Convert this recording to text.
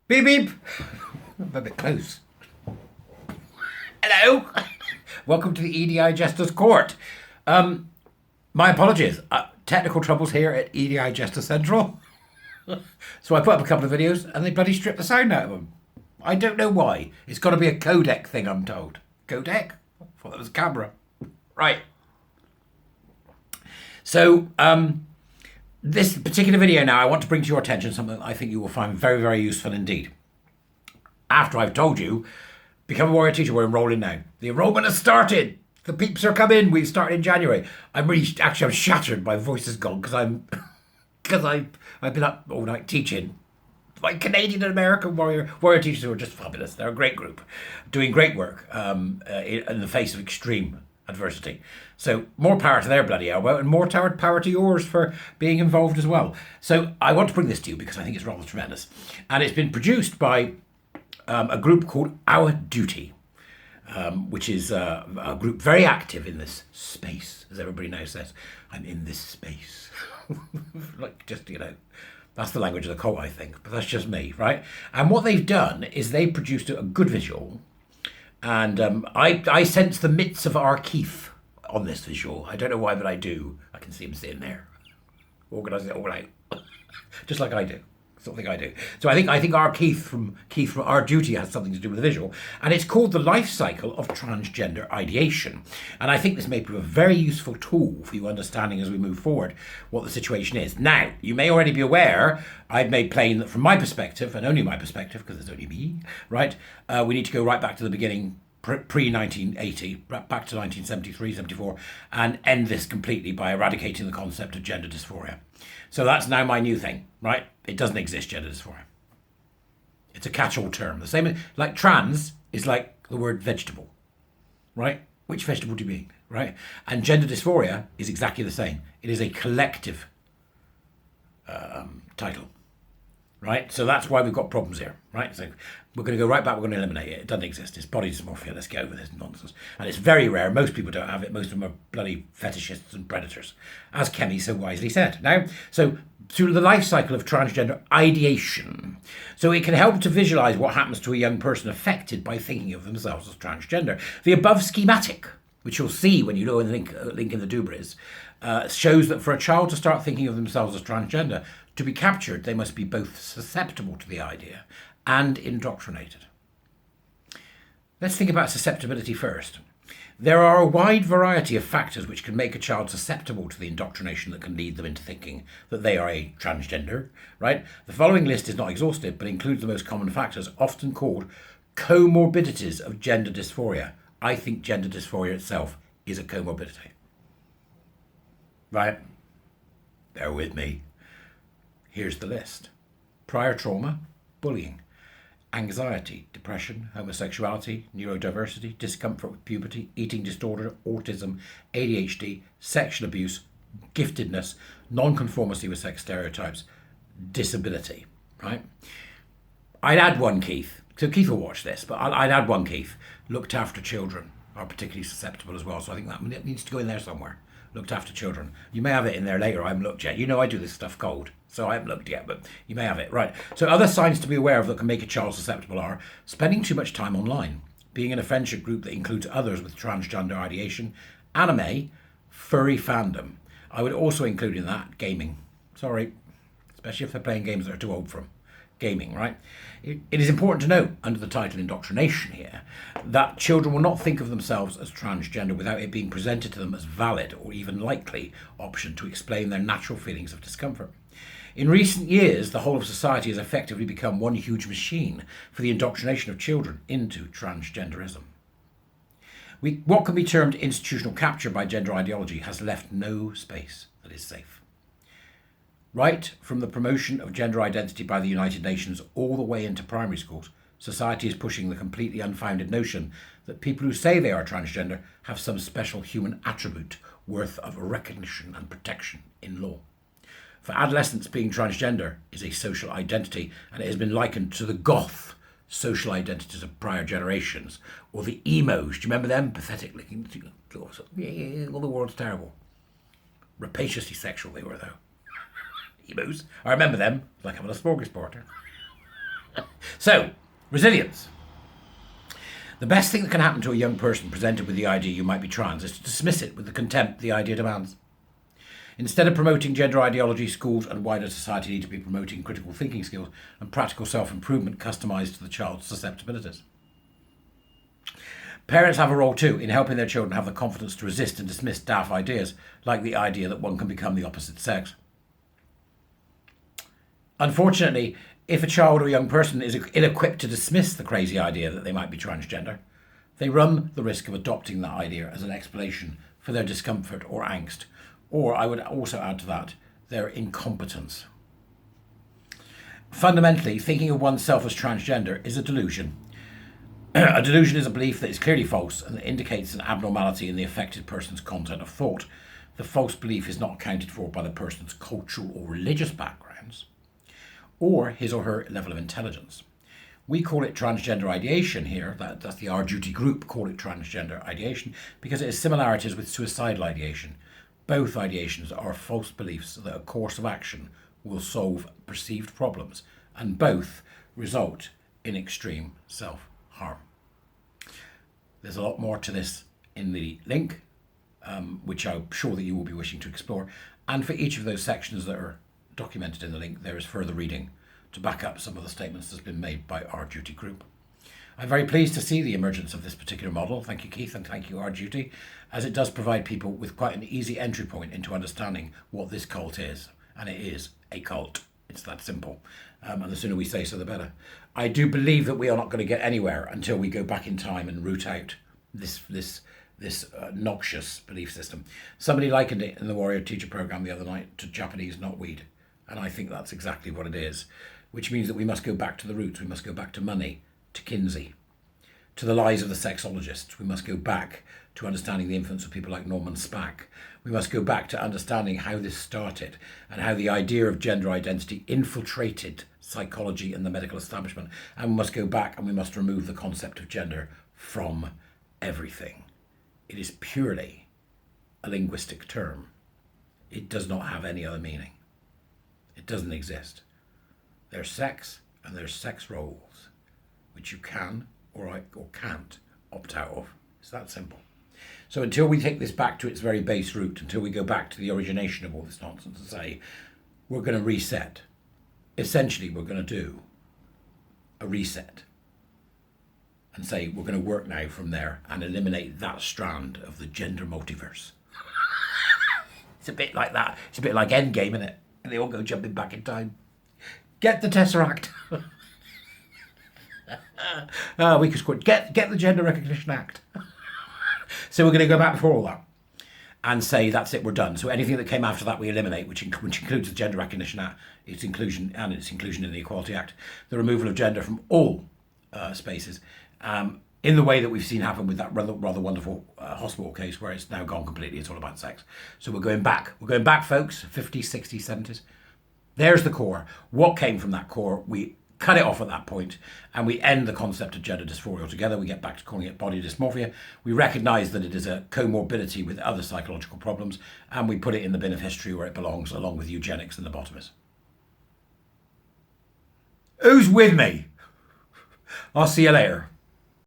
Beep beep. I'm a bit close. Hello. Welcome to the EDI Jester's Court. My apologies. Technical troubles here at EDI Jester Central. So I put up a couple of videos and they bloody stripped the sound out of them. I don't know why. It's got to be a codec thing, I'm told. Codec? I thought that was a camera. Right. So, this particular video now, I want to bring to your attention something that I think you will find very, very useful indeed. After I've told you, become a warrior teacher, we're enrolling now. The enrollment has started. The peeps are coming. We started in January. I'm shattered. My voice is gone because I've been up all night teaching. My Canadian and American warrior teachers who are just fabulous. They're a great group, doing great work in the face of extreme adversity. So more power to their bloody elbow and more power to yours for being involved as well. So I want to bring this to you because I think it's rather tremendous. And it's been produced by a group called Our Duty, which is a group very active in this space, as everybody now says. I'm in this space. That's the language of the cult, I think, but that's just me, right? And what they've done is they produced a good visual, and I sense the midst of Arkeith on this visual. I don't know why, but I do. I can see him sitting there, organising it all out, just like I do. Something I do. So I think Keith from Our Duty has something to do with the visual, and it's called The Life Cycle of Transgender Ideation. And I think this may prove a very useful tool for you understanding as we move forward what the situation is. Now, you may already be aware, I've made plain that from my perspective, and only my perspective, because there's only me, right, we need to go right back to the beginning, pre-1980, back to 1973, 74, and end this completely by eradicating the concept of gender dysphoria. So that's now my new thing, right? It doesn't exist, gender dysphoria. It's a catch-all term. The same, like trans is like the word vegetable, right? Which vegetable do you mean, right? And gender dysphoria is exactly the same. It is a collective title, right? So that's why we've got problems here, right? So we're going to go right back, we're going to eliminate it. It doesn't exist. It's body dysmorphia. Let's get over this nonsense. And it's very rare. Most people don't have it. Most of them are bloody fetishists and predators, as Kemi so wisely said. Now, so through the life cycle of transgender ideation, so it can help to visualize what happens to a young person affected by thinking of themselves as transgender. The above schematic, which you'll see when you go and link in the Dubris, shows that for a child to start thinking of themselves as transgender, to be captured, they must be both susceptible to the idea and indoctrinated. Let's think about susceptibility first. There are a wide variety of factors which can make a child susceptible to the indoctrination that can lead them into thinking that they are a transgender, right? The following list is not exhaustive, but includes the most common factors, often called comorbidities of gender dysphoria. I think gender dysphoria itself is a comorbidity. Right? Bear with me. Here's the list. Prior trauma, bullying, anxiety, depression, homosexuality, neurodiversity, discomfort with puberty, eating disorder, autism, ADHD, sexual abuse, giftedness, non-conformity with sex stereotypes, disability, right? I'd add one, Keith. So Keith will watch this, but I'd add one, Keith. Looked after children are particularly susceptible as well, so I think that needs to go in there somewhere. Looked after children. You may have it in there later. I haven't looked yet. You know I do this stuff cold, so I haven't looked yet, but you may have it. Right. So other signs to be aware of that can make a child susceptible are spending too much time online, being in a friendship group that includes others with transgender ideation, anime, furry fandom. I would also include in that gaming. Sorry, especially if they're playing games that are too old for them. Gaming, right? It is important to note, under the title indoctrination here, that children will not think of themselves as transgender without it being presented to them as valid or even likely option to explain their natural feelings of discomfort. In recent years, the whole of society has effectively become one huge machine for the indoctrination of children into transgenderism. What can be termed institutional capture by gender ideology has left no space that is safe. Right from the promotion of gender identity by the United Nations all the way into primary schools, society is pushing the completely unfounded notion that people who say they are transgender have some special human attribute worth of recognition and protection in law. For adolescents, being transgender is a social identity, and it has been likened to the goth social identities of prior generations, or the emos. Do you remember them? Pathetic looking. All the world's terrible. Rapaciously sexual they were, though. Emos. I remember them, like having a smorgasbord. So, resilience. The best thing that can happen to a young person presented with the idea you might be trans is to dismiss it with the contempt the idea demands. Instead of promoting gender ideology, schools and wider society need to be promoting critical thinking skills and practical self-improvement customised to the child's susceptibilities. Parents have a role too in helping their children have the confidence to resist and dismiss daft ideas, like the idea that one can become the opposite sex. Unfortunately, if a child or young person is ill-equipped to dismiss the crazy idea that they might be transgender, they run the risk of adopting that idea as an explanation for their discomfort or angst, or I would also add to that, their incompetence. Fundamentally, thinking of oneself as transgender is a delusion. A delusion is a belief that is clearly false and that indicates an abnormality in the affected person's content of thought. The false belief is not accounted for by the person's cultural or religious backgrounds, or his or her level of intelligence. We call it transgender ideation here, that's the Our Duty group call it transgender ideation, because it has similarities with suicidal ideation. Both ideations are false beliefs that a course of action will solve perceived problems, and both result in extreme self-harm. There's a lot more to this in the link, which I'm sure that you will be wishing to explore, and for each of those sections that are documented in the link, there is further reading to back up some of the statements that's been made by Our Duty group. I'm very pleased to see the emergence of this particular model. Thank you, Keith, and thank you, Our Duty, as it does provide people with quite an easy entry point into understanding what this cult is. And it is a cult. It's that simple. And the sooner we say so, the better. I do believe that we are not going to get anywhere until we go back in time and root out this noxious belief system. Somebody likened it in the Warrior Teacher program the other night to Japanese knotweed. And I think that's exactly what it is, which means that we must go back to the roots. We must go back to money, to Kinsey, to the lies of the sexologists. We must go back to understanding the influence of people like Norman Spack. We must go back to understanding how this started and how the idea of gender identity infiltrated psychology and the medical establishment. And we must go back and we must remove the concept of gender from everything. It is purely a linguistic term. It does not have any other meaning. It doesn't exist. There's sex and there's sex roles, which you can or can't opt out of. It's that simple. So until we take this back to its very base root, until we go back to the origination of all this nonsense and say, we're going to reset, essentially we're going to do a reset and say we're going to work now from there and eliminate that strand of the gender multiverse. It's a bit like that. It's a bit like Endgame, isn't it? And they all go jumping back in time. Get the Tesseract. We could quit. Get the Gender Recognition Act. So we're going to go back before all that and say that's it, we're done. So anything that came after that we eliminate, which includes the Gender Recognition Act, its inclusion in the Equality Act, the removal of gender from all spaces, in the way that we've seen happen with that rather wonderful hospital case where it's now gone completely. It's all about sex. So we're going back. We're going back, folks, 50s, 60s, 70s. There's the core. What came from that core? We cut it off at that point and we end the concept of gender dysphoria altogether. We get back to calling it body dysmorphia. We recognise that it is a comorbidity with other psychological problems and we put it in the bin of history where it belongs, along with eugenics and lobotomies. Who's with me? I'll see you later.